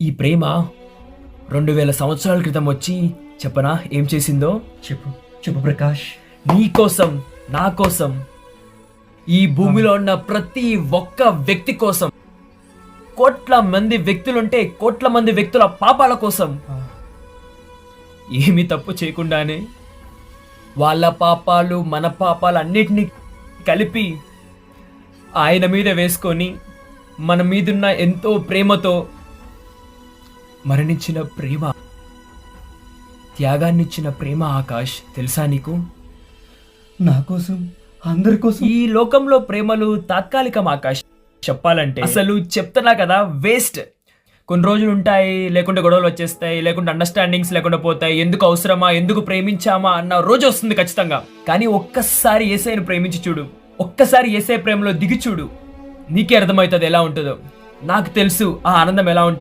ఈ ప్రేమ 2000 సంవత్సరాల క్రితం వచ్చి చెప్పనా ఏం చేసిందో? చెప్పు చెప్పు ప్రకాష్. నీ కోసం, నా కోసం, ఈ భూమిలో ఉన్న ప్రతి ఒక్క వ్యక్తి కోసం, కోట్ల మంది వ్యక్తులుంటే కోట్ల మంది వ్యక్తుల పాపాల కోసం ఏమీ తప్పు చేయకుండానే వాళ్ళ పాపాలు మన పాపాలు అన్నిటినీ కలిపి ఆయన మీద వేసుకొని మన మీదున్న ఎంతో ప్రేమతో మరణించిన ప్రేమ, త్యాగాన్నిచ్చిన ప్రేమ ఆకాష్. తెలుసా నీకు? నా కోసం, అందరి కోసం. ఈ లోకంలో ప్రేమలు తాత్కాలికం ఆకాష్. చెప్పాలంటే అసలు చెప్తున్నా కదా, వేస్ట్. కొన్ని రోజులు ఉంటాయి, లేకుంటే గొడవలు వచ్చేస్తాయి, లేకుంటే అండర్స్టాండింగ్స్ లేకుండా పోతాయి. ఎందుకు అవసరమా, ఎందుకు ప్రేమించామా అన్న రోజు వస్తుంది ఖచ్చితంగా. కానీ ఒక్కసారి యేసయ్యను ప్రేమించి చూడు, ఒక్కసారి యేసయ్య ప్రేమలో దిగి చూడు, నీకే అర్థమవుతుంది ఎలా ఉంటుందో. నాకు తెలుసు ఆ ఆనందం ఎలా ఉంటుంది.